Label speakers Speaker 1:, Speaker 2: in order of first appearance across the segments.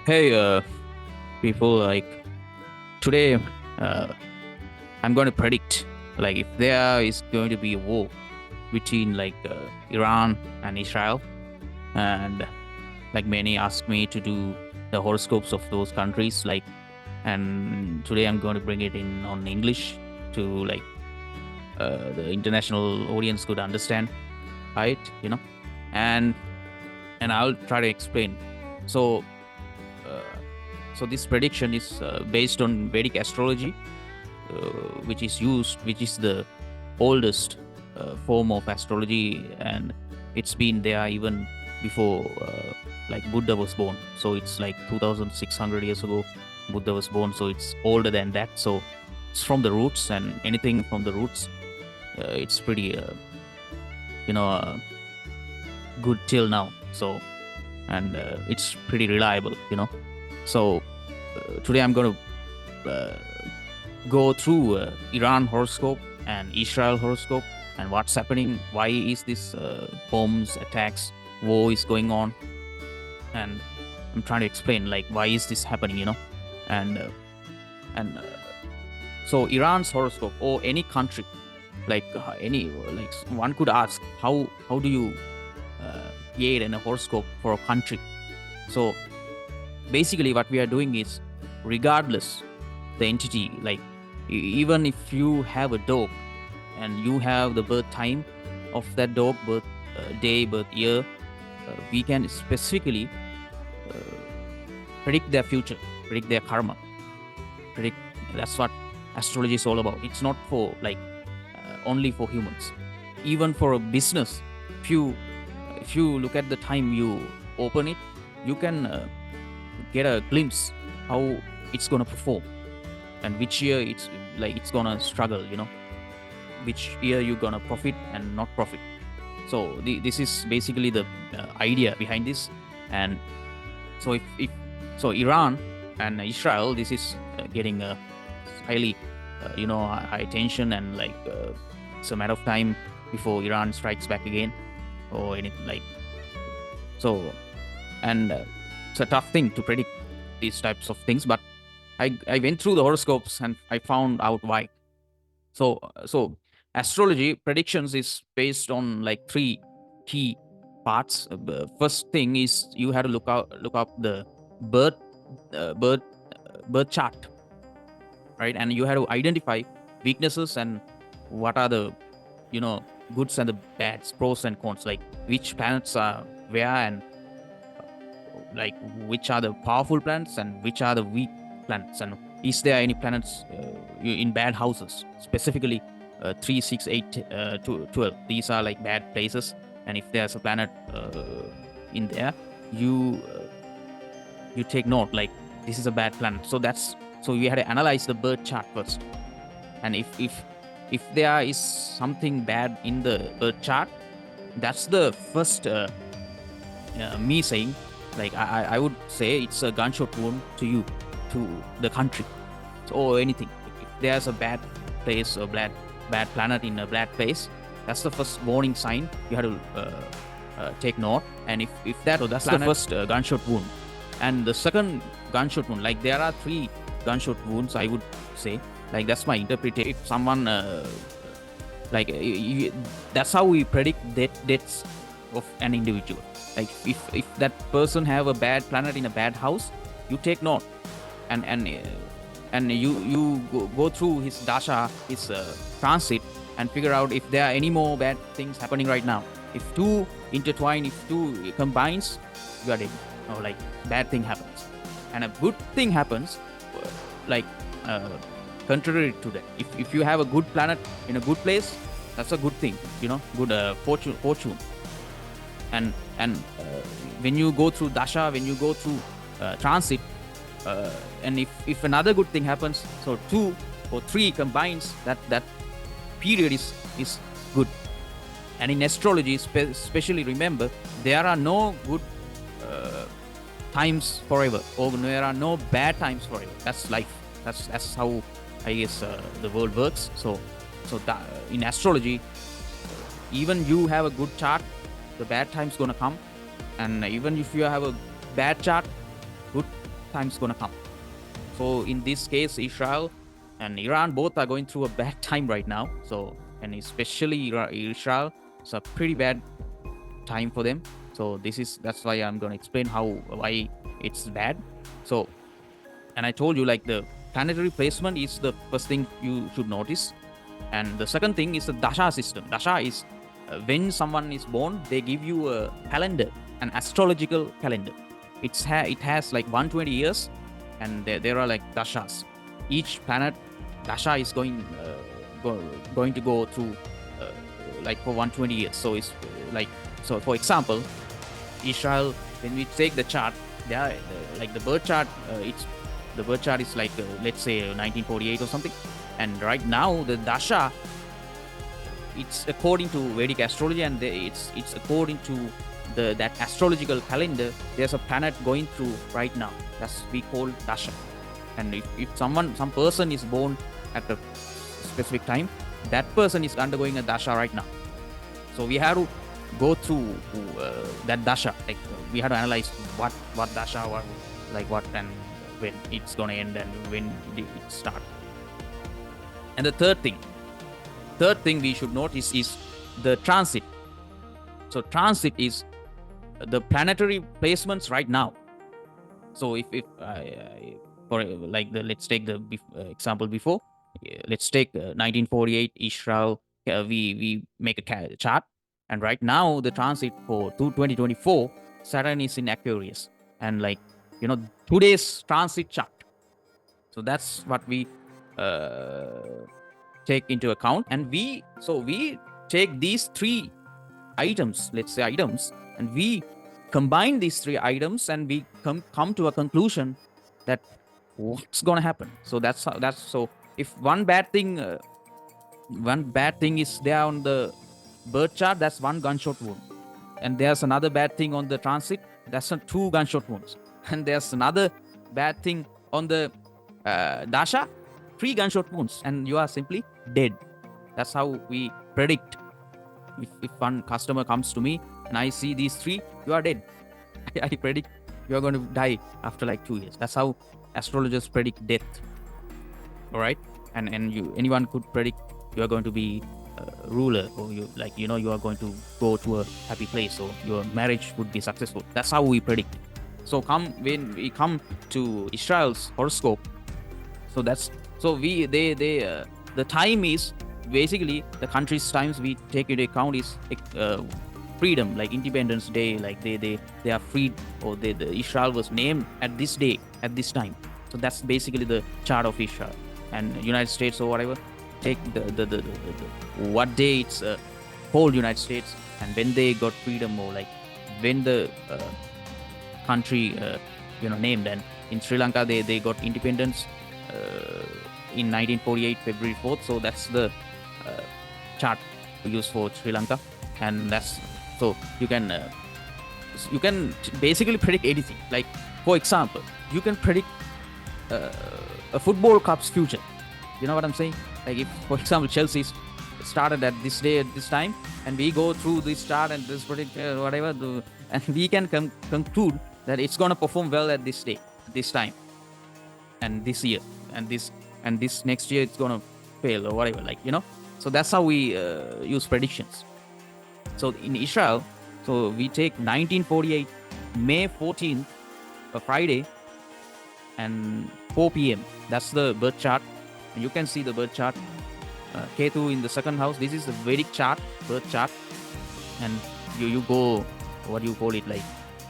Speaker 1: Hey, people, like today, uh, I'm going to predict like if there is going to be a war between Iran and Israel, and like many ask me to do the horoscopes of those countries, and today I'm going to bring it in on English to the international audience could understand, right? And and I'll try to explain. So, uh, so this prediction is based on Vedic astrology, which is the oldest form of astrology, and it's been there even before Buddha was born. So it's like 2,600 years ago, Buddha was born. So it's older than that. So it's from the roots, and anything from the roots, it's pretty, you know, uh, good till now. So and it's pretty reliable. So today I'm going to go through Iran horoscope and Israel horoscope and what's happening. Why is this bombs, attacks, war is going on? And I'm trying to explain like why is this happening? And and so Iran's horoscope or any country, any like one could ask how do you create a horoscope for a country? So basically what we are doing is regardless the entity, even if you have a dog and you have the birth time of that dog, birth day, birth year, we can specifically uh, predict their future, predict their karma, predict. That's what astrology is all about. It's not for only for humans, even for a business. If you look at the time you open it, you can get a glimpse how it's gonna perform and which year it's gonna struggle, which year you're gonna profit and not profit. So this is basically the idea behind this. And so if so Iran and Israel, this is getting a highly high tension, and it's a matter of time before Iran strikes back again or anything so. And it's a tough thing to predict these types of things, but I went through the horoscopes and I found out why. So astrology predictions is based on like three key parts. First thing is you had to look up the birth uh, birth birth chart, right? And you had to identify weaknesses and what are the you know goods and the bads, pros and cons, like which planets are where, and like which are the powerful planets and which are the weak planets, and is there any planets in bad houses, specifically 3 6 8 12. These are like bad places, and if there's a planet in there, you you take note like this is a bad planet. So you had to analyze the birth chart first, and if there is something bad in the birth chart, that's the first me saying, I would say it's a gunshot wound to you, to the country, or anything. If there's a bad place, a bad planet in a bad place, that's the first warning sign you have to take note. And if that, so that's planet, the first gunshot wound. And the second gunshot wound, like there are three gunshot wounds, I would say. Like that's my interpretation. If someone that's how we predict deaths of an individual. Like if that person have a bad planet in a bad house, you take note, and you go through his dasha, his transit, and figure out if there are any more bad things happening right now. If two intertwine, if two combines, you are dead. Or like bad thing happens, and a good thing happens, uh, like uh, contrary to that. If you have a good planet in a good place, that's a good thing. Good fortune. And when you go through dasha, when you go through transit, and if another good thing happens, so two or three combines, that period is good. And in astrology, especially, remember, there are no good uh, times forever, or there are no bad times forever. That's life. That's how I guess the world works. So that, in astrology, even you have a good chart, the bad times gonna come, and even if you have a bad chart, good time's gonna come. So in this case, Israel and Iran both are going through a bad time right now. So, and especially Israel, it's a pretty bad time for them. So that's why I'm gonna explain why it's bad. So, and I told you, like, the planetary placement is the first thing you should notice, and the second thing is the dasha system. Dasha is when someone is born, they give you a calendar, an astrological calendar. It has like 120 years, and there are like dashas. Each planet dasha is going to go through like for 120 years. So it's like, so for example, Israel, when we take the chart, they are like the birth chart. The birth chart is like let's say 1948 or something, and right now the dasha, it's according to Vedic astrology, and it's according to that astrological calendar. There's a planet going through right now. That's we call dasha. And if some person is born at a specific time, that person is undergoing a dasha right now. So we have to go through that dasha. Like we have to analyze what dasha, what and when it's gonna end and when it start. And the third thing we should notice is the transit. So transit is the planetary placements right now. So if for like let's take the example before. Let's take 1948 Israel. We make a chart, and right now the transit for 2024, Saturn is in Aquarius, and like today's transit chart. So that's what we take into account, and we take these three items, let's say items, and we combine these three items, and we come to a conclusion that what's gonna happen. So so if one bad thing is there on the birth chart, that's one gunshot wound, and there's another bad thing on the transit, that's two gunshot wounds, and there's another bad thing on the dasha, 3 gunshot wounds, and you are simply dead. That's how we predict. If one customer comes to me and I see these 3, you are dead. I predict you are going to die after like 2 years. That's how astrologers predict death. All right, and anyone could predict you are going to be a ruler, or you are going to go to a happy place, or your marriage would be successful. That's how we predict. So when we come to Israel's horoscope, so the time is basically the country's times we take into account is freedom, like Independence Day, like they are freed, or the Israel was named at this day, at this time. So that's basically the chart of Israel. And United States or whatever, take the what day it's whole United States, and when they got freedom, or like when the country named. And in Sri Lanka they got independence in 1948 February 4th. So that's the chart we use for Sri Lanka, and that's so you can basically predict anything. Like for example, you can predict a football club's future. You know what I'm saying? Like if, for example, Chelsea started at this day at this time, and we go through this chart and this predict whatever, and we can conclude that it's gonna perform well at this day, this time, and this year, and this next year it's gonna fail or whatever. So that's how we use predictions. So in Israel, so we take 1948 May 14th, a Friday, and 4 p.m. That's the birth chart, and you can see the birth chart. Ketu in the second house. This is the Vedic chart, birth chart, and you go, what do you call it, like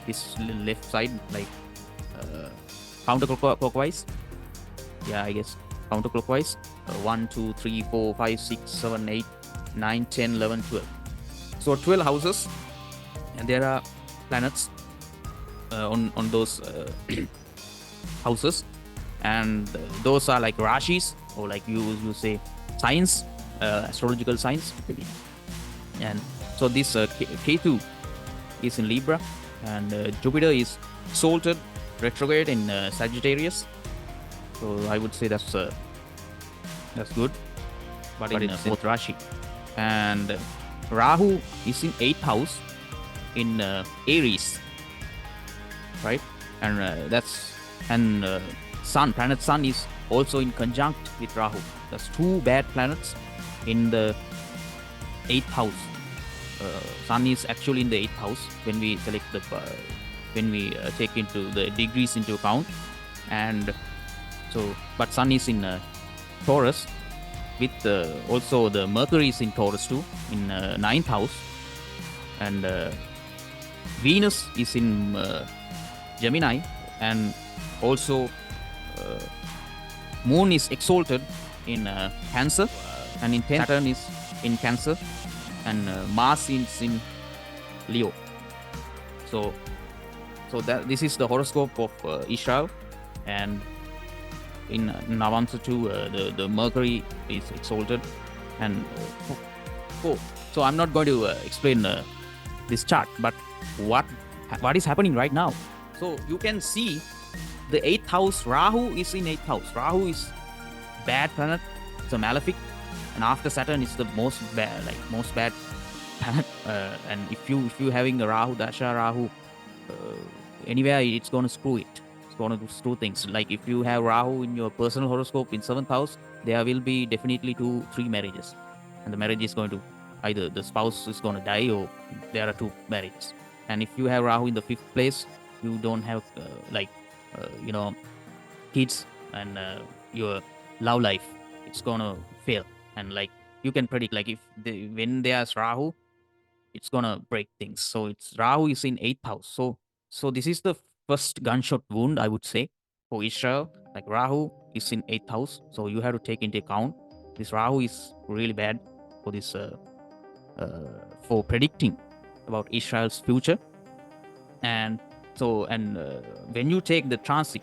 Speaker 1: this left side, like counterclockwise. Yeah, I guess counterclockwise. 1, 2, 3, 4, 5, 6, 7, 8, 9, 10, 11, 12. So 12 houses, and there are planets on those houses, and those are like rashis, or like you say signs, astrological signs. And so this Ketu is in Libra, and Jupiter is salted retrograde in Sagittarius. So I would say that's good, but in fourth Rashi. And Rahu is in 8th house in Aries, right? And that's And planet Sun is also in conjunct with Rahu. There's two bad planets in the 8th house. Sun is actually in the 8th house when we select when we take into the degrees into account. And so, but Sun is in Taurus, with also the Mercury is in Taurus too, in 9th house. And Venus is in Gemini, and also Moon is exalted in Cancer, and in 10th Saturn is in Cancer, and Mars is in Leo. So that this is the horoscope of Israel. And in Navamsa too, the Mercury is exalted. And so I'm not going to explain this chart, but what is happening right now. So you can see the 8th house, Rahu is in 8th house. Rahu is bad planet, it's a malefic, and after Saturn it's the most bad planet. And if you having a Rahu Dasha, Rahu anywhere, it's gonna screw it. It's gonna screw things. Like if you have Rahu in your personal horoscope in 7th house, there will be definitely 2-3 marriages, and the marriage is going to either the spouse is going to die, or there are 2 marriages. And if you have Rahu in the 5th place, you don't have kids, and your love life, it's gonna fail. And like you can predict, like when there's Rahu, it's gonna break things. So it's Rahu is in 8th house. So this is the first gunshot wound, I would say, for Israel. Like Rahu is in 8th house, so you have to take into account this Rahu is really bad for this for predicting about Israel's future. And when you take the transit,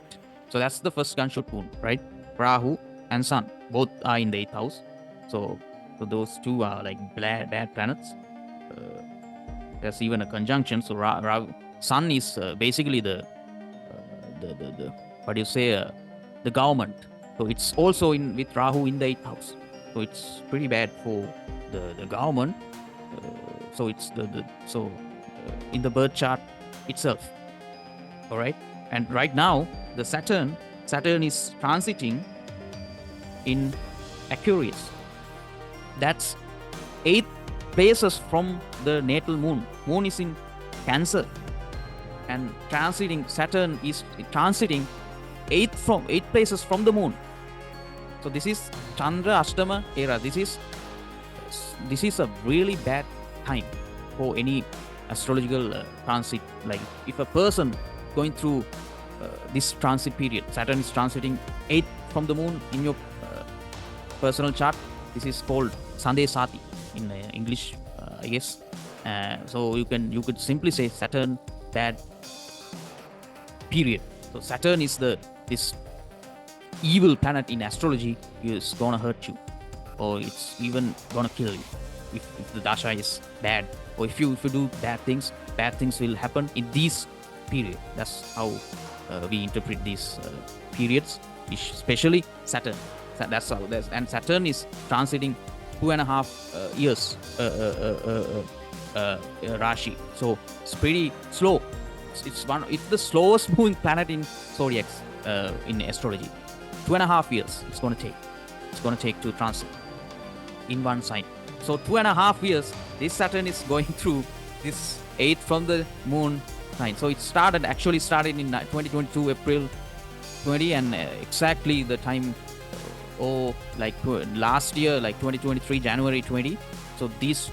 Speaker 1: so that's the first gunshot wound, right? Rahu and Sun both are in the 8th house. So those two are like bad planets. There's even a conjunction. So Sun is basically the what do you say, the government. So it's also with Rahu in the 8th house. So it's pretty bad for the government. So it's in the birth chart itself. All right. And right now the Saturn is transiting in Aquarius. That's 8 places from the natal moon. Moon is in Cancer, and Saturn is transiting 8 places from the moon. So this is Chandra Ashtama era. This is a really bad time for any astrological transit. Like if a person going through this transit period, Saturn is transiting 8 from the moon in your personal chart, this is called Sande Sati in English, I guess. So you could simply say Saturn bad period. So Saturn is this evil planet in astrology, is gonna hurt you, or it's even gonna kill you if the dasha is bad, or if you do bad things will happen in this period. That's how we interpret these periods, especially Saturn. And Saturn is transiting 2.5 years Rashi. So it's pretty slow. It's the slowest moving planet in zodiacs in astrology. 2.5 years it's gonna take to transit in one sign. So 2.5 years this Saturn is going through this 8 from the moon sign. So it actually started in 2022 April 20, and exactly the time last year, like 2023 January 20. So these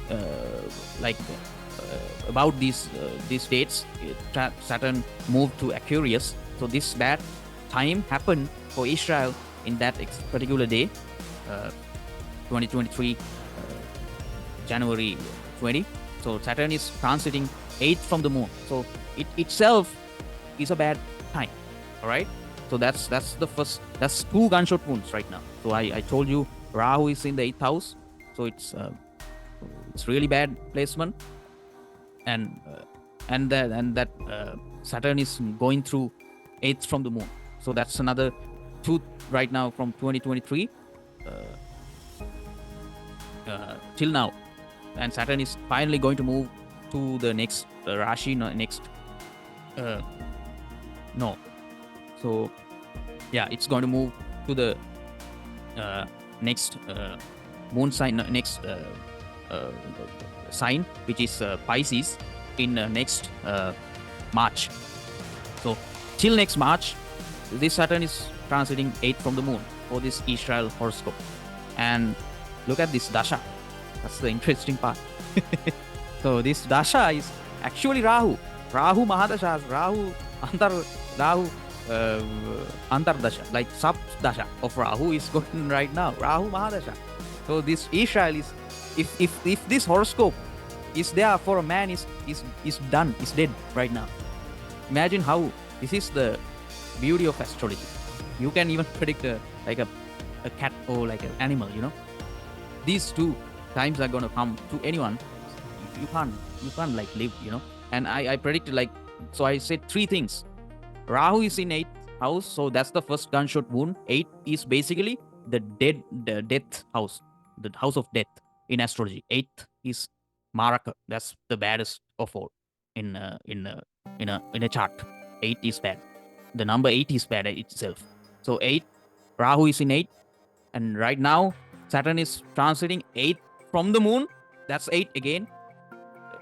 Speaker 1: about these dates, Saturn moved to Aquarius. So this bad time happened for Israel in that particular day, 2023 January 20. So Saturn is transiting 8th from the moon. So it itself is a bad time. All right. So that's the first. That's 2 gunshot wounds right now. So I told you Rahu is in the 8th house. So it's really bad placement. And that Saturn is going through 8th from the moon. So that's another 2 right now from 2023 till now. And Saturn is finally going to move to the next Rashi, So yeah, it's going to move to the uh, next moon sign, next uh, sign, which is Pisces, in next March. So till next March, this Saturn is transiting 8 from the moon for this Israel horoscope. And look at this dasha. That's the interesting part. So this dasha is actually Rahu. Rahu Mahadasha, Rahu uh, Antar Dasha, like sub Dasha of Rahu is going right now. Rahu Mahadasha. So this Israel is, if this horoscope is there for a man, is done, is dead right now. Imagine how this is the beauty of astrology. You can even predict like a cat or like an animal. These two times are gonna come to anyone. You can't like live. And I predicted, like, so I said three things. Rahu is in 8th house, so that's the first gunshot wound. 8 is basically the death house, the house of death in astrology. 8th is Maraka. That's the baddest of all in a chart. 8 is bad. The number 8 is bad itself. So 8, Rahu is in 8, and right now Saturn is transiting 8 from the moon. That's 8 again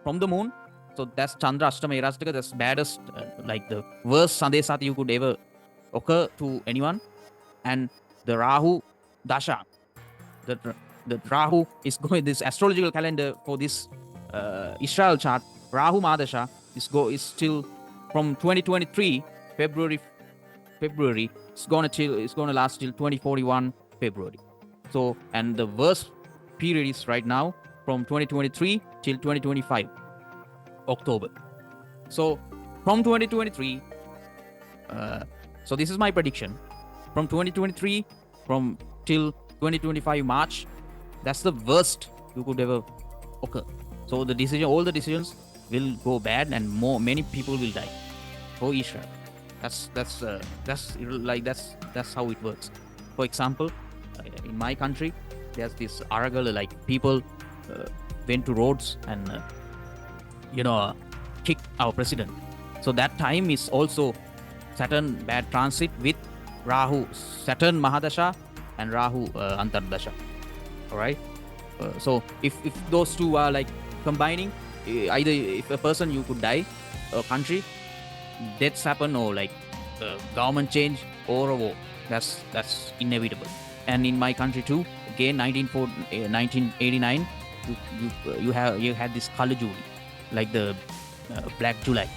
Speaker 1: from the moon. So that's Chandra Ashtama Erastika. That's baddest, like the worst Sandesat you could ever occur to anyone. And the Rahu Dasha, the Rahu is going, this astrological calendar for this Israel chart, Rahu Mahadasha is still from 2023 February. It's gonna last till 2041 February. So, and the worst period is right now from 2023 till 2025 October. So from 2023, so this is my prediction. From 2023 from till 2025 March, that's the worst you could ever occur. So all the decisions will go bad, and many people will die for Israel. That's how it works. For example, in my country, there's this Aragal, like people went to roads and kick our president. So that time is also Saturn bad transit with Rahu, Saturn Mahadasha and Rahu Antardasha. All right. So if those two are like combining, either if a person, you could die, a country, deaths happen, or like government change or a war. That's inevitable. And in my country too, again 1989, you had this Kala July, like the Black July,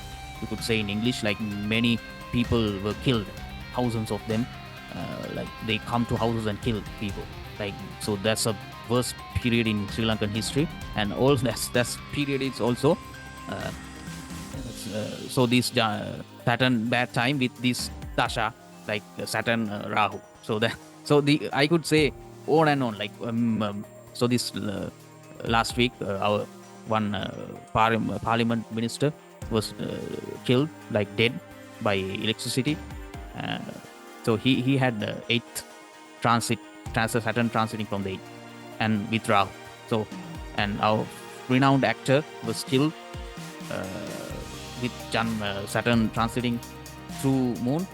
Speaker 1: you could say in English. Like many people were killed, thousands of them. Like they come to houses and kill people. Like, so that's a worst period in Sri Lankan history, and all that's period is also. So this Saturn bad time with this Dasha, like Saturn Rahu. I could say on and on, like so this last week our one parliament minister was killed, like dead by electricity. So he had 8th Saturn transiting from the 8th and with Rahu. So, and our renowned actor was killed with Saturn transiting through moon.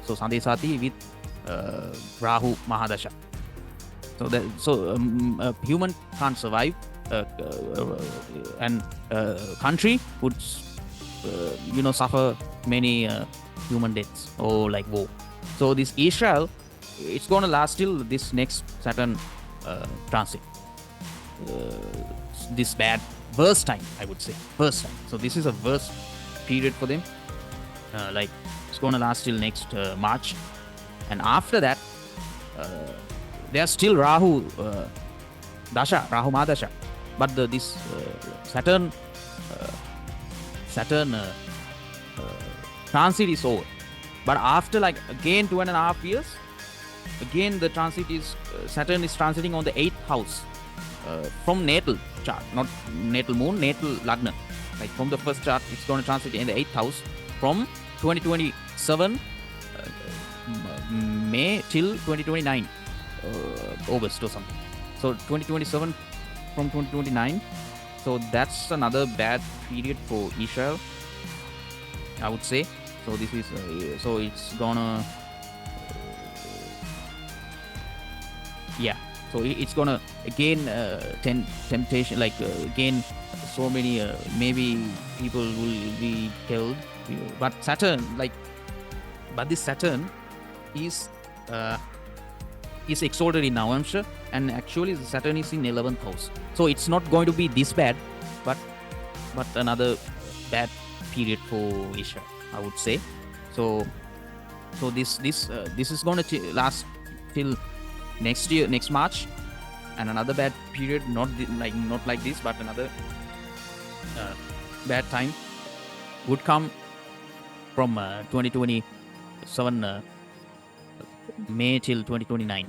Speaker 1: So Sandesati with Rahu Mahadasha. So a human can't survive, and country would suffer many human deaths or like war. So this Israel, it's gonna last till this next Saturn transit. This bad worst time, I would say, worst time. So this is a worst period for them. Like it's gonna last till next March, and after that, there's still Rahu Dasha, Rahu Mahadasha, but this Saturn transit is over. But after like again 2.5 years, again the transit is Saturn is transiting on the 8th house from natal chart, not natal moon, natal lagna. Like from the first chart, it's going to transit in the 8th house from 2027 May till 2029 August or something. So 2027 from 2029. So that's another bad period for Israel, I would say. So this is so it's gonna yeah. So it's gonna again temptation like again so many maybe people will be killed. But Saturn like but this Saturn is uh, is exalted in Navamsha, and actually the Saturn is in 11th house. So it's not going to be this bad, but another bad period for Asia, I would say. So this is going to last till next year, next March, and another bad period, not like this, but another bad time would come from 2027 May till 2029,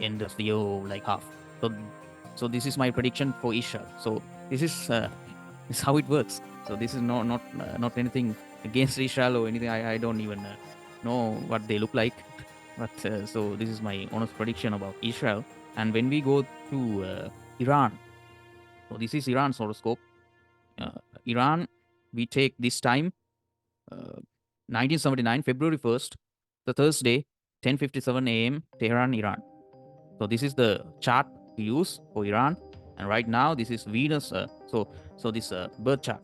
Speaker 1: end of the year, like half. So this is my prediction for Isha. So this is how it works. So this is not anything against Israel or anything. I don't even know what they look like. But so this is my honest prediction about Israel. And when we go to Iran, so this is Iran's horoscope. Iran, we take this time, 1979, February 1st, the Thursday, 10:57 a.m., Tehran, Iran. So this is the chart we use for Iran. And right now, this is Venus. So this birth chart.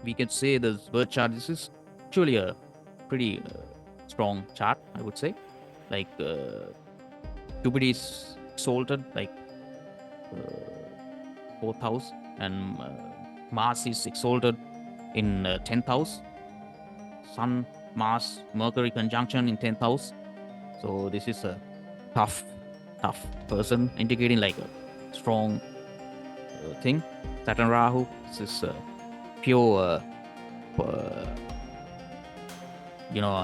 Speaker 1: We can say this birth chart. This is actually a pretty strong chart, I would say. Like Jupiter is exalted, like 4th house, and Mars is exalted in 10th house. Sun, Mars, Mercury conjunction in 10th house. So this is a tough person, indicating like a strong thing. Saturn Rahu, this is pure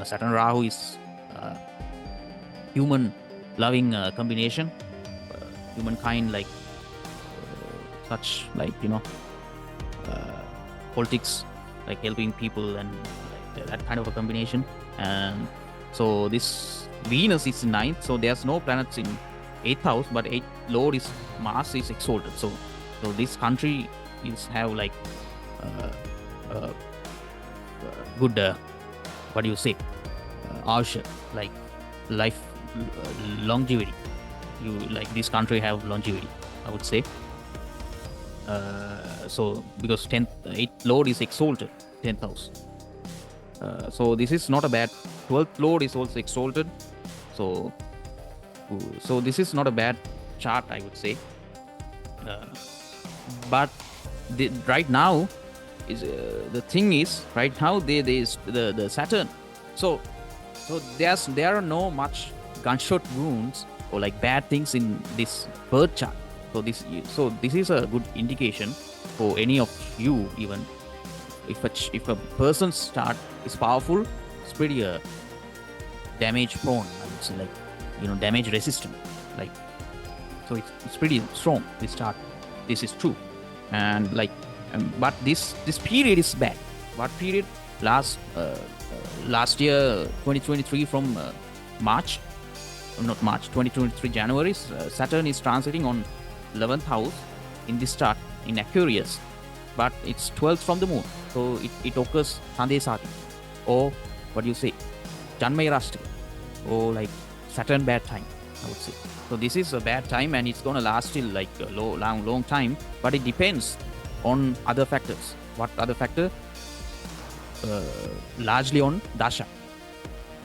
Speaker 1: Saturn Rahu is human loving combination. Humankind like such like politics, like helping people, and like that kind of a combination. And so this Venus is in 9th, so there's no planets in 8th house, but 8th lord is Mars is exalted. So this country is have like good what do you say, Asha, like life longevity. You like this country have longevity, I would say. So because 8th lord is exalted, 10th house. So this is not a bad. 12th lord is also exalted. So this is not a bad chart, I would say. But right now is the thing is right now the Saturn. So there are no much gunshot wounds or like bad things in this birth chart. So this is a good indication for any of you. Even if a person's chart is powerful, it's pretty damage prone, I would say, like damage resistant, like. So it's pretty strong, this chart. This is true. And like but this period is bad. What period? Last year, 2023, from March, not March, 2023 January, Saturn is transiting on 11th house in this chart in Aquarius, but it's 12th from the moon. So it occurs Sandesati, or what do you say, Janmairashtra, or like Saturn bad time, I would say. So this is a bad time, and it's gonna last till like a long time. But it depends on other factors. What other factor? Largely on Dasha,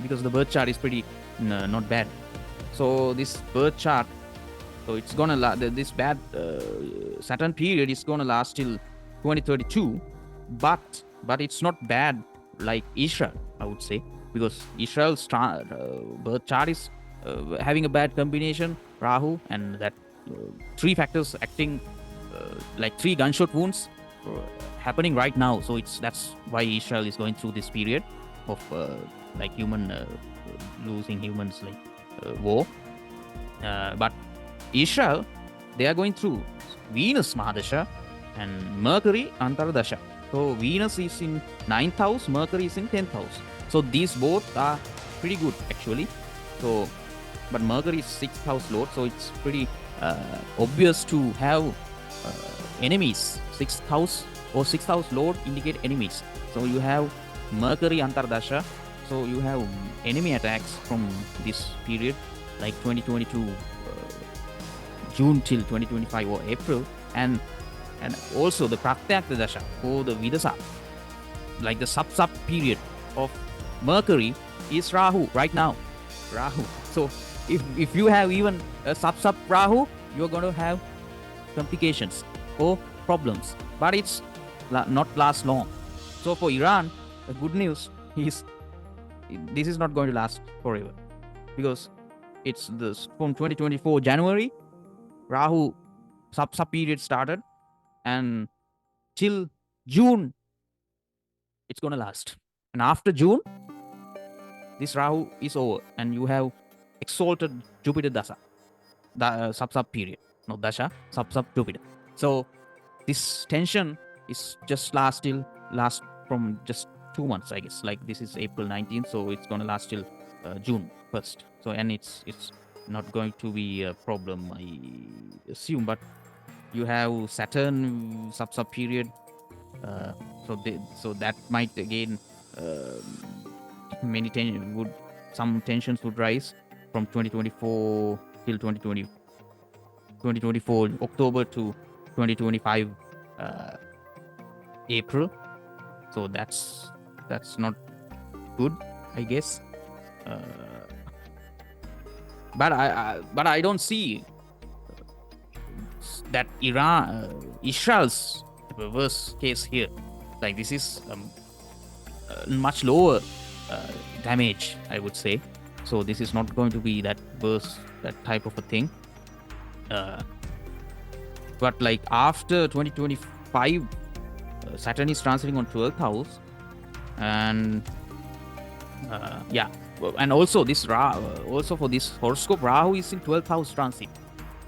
Speaker 1: because the birth chart is pretty not bad. So this birth chart, so it's gonna this bad Saturn period is gonna last till 2032, but it's not bad like Israel, I would say, because Israel's birth chart is having a bad combination, Rahu, and that 3 factors acting like 3 gunshot wounds happening right now. So that's why Israel is going through this period of like human losing humans, like war. But Israel, they are going through Venus Mahadasha and Mercury Antaradasha. So Venus is in 9th house, Mercury is in 10th house. So these both are pretty good actually. So but Mercury is 6th house lord, so it's pretty obvious to have enemies. 6th house or 6th house lord indicate enemies. So you have Mercury Antardasha. So you have enemy attacks from this period, like 2022 June till 2025 or April, and also the Pratyakta Dasha or the Vidasa, like the sub period of Mercury is Rahu right now. Rahu. So if you have even a sub Rahu, you're going to have complications or problems, but it's not last long. So for Iran, the good news is this is not going to last forever, because it's this from 2024 January, Rahu sub period started, and till June it's going to last. And after June, this Rahu is over, and you have exalted Jupiter Dasa, the sub period, no Dasha, sub Jupiter. So this tension is just last from just 2 months, I guess. Like this is April 19th, so it's gonna last till June 1st. So and it's not going to be a problem, I assume. But you have Saturn sub period, so that might again some tensions would rise from 2024 till 2024 October to 2025 April. So that's not good, I guess. But I don't see that Israel's worst case here. Like this is much lower damage, I would say. So this is not going to be that worse, that type of a thing. But like after 2025, Saturn is transiting on 12th house, and and also this also for this horoscope, Rahu is in 12th house transit.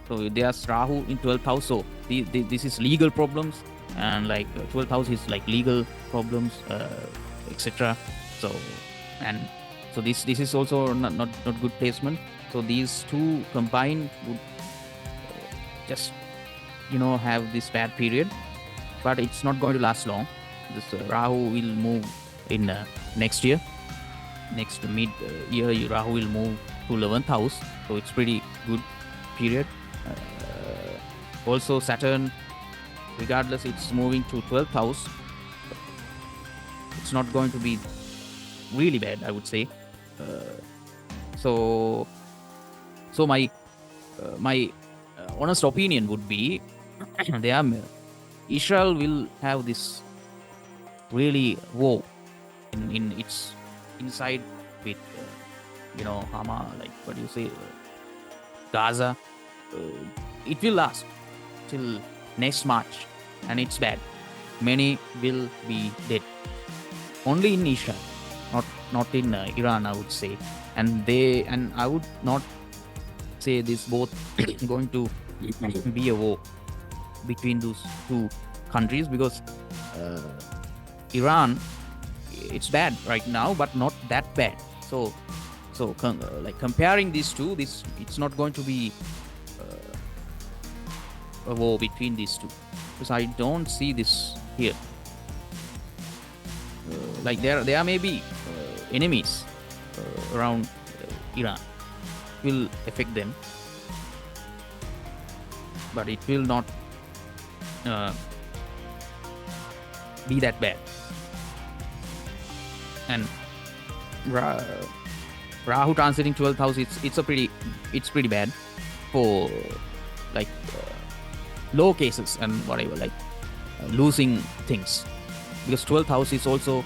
Speaker 1: So there's Rahu in 12th house. So this is legal problems, and like 12th house is like legal problems, etc. So this is also not good placement. So these two combined would just have this bad period, but it's not going to last long. This Rahu will move in next year. Next mid year, Rahu will move to 11th house, so it's pretty good period. Also Saturn, regardless, it's moving to 12th house. It's not going to be really bad, I would say. So my honest opinion would be Israel will have this really war in its inside with Hama, like what do you say, Gaza. It will last till next March, and it's bad. Many will be dead. Only in Israel, not in Iran, I would say. And I would not say this both going to be a war between those two countries, because Iran, it's bad right now, but not that bad. So like comparing these two, it's not going to be a war between these two, because I don't see this here. Like there may be enemies around Iran, will affect them, but it will not be that bad. And Rahu transiting 12th house, it's pretty bad for like low cases and whatever, like losing things, because 12th house is also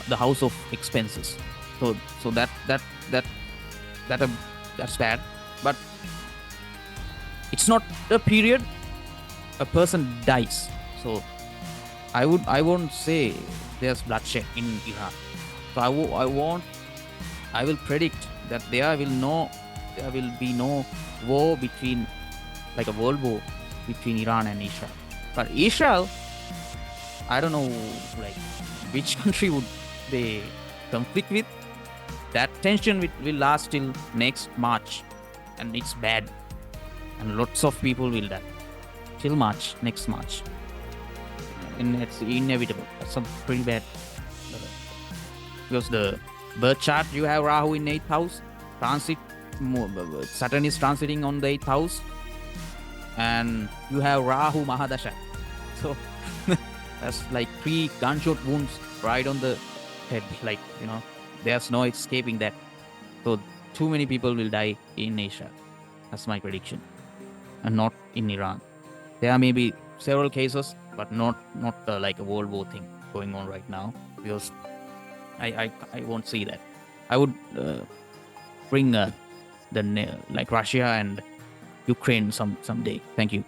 Speaker 1: the house of expenses. So that's bad. But it's not a period a person dies. So I won't say there's bloodshed in Iran. So I will predict that there will be no war between, like a world war between Iran and Israel. But Israel, I don't know like which country would they conflict with. That tension will last till next March, and it's bad, and lots of people will die till next March, and it's inevitable. That's a pretty bad because the birth chart you have Rahu in 8th house, transit, Saturn is transiting on the 8th house, and you have Rahu Mahadasha. So that's like 3 gunshot wounds right on the head. Like, there's no escaping that. So too many people will die in Asia. That's my prediction, and not in Iran. There may be several cases, but not like a World War thing going on right now, because I won't see that. I would bring like Russia and Ukraine someday. Thank you.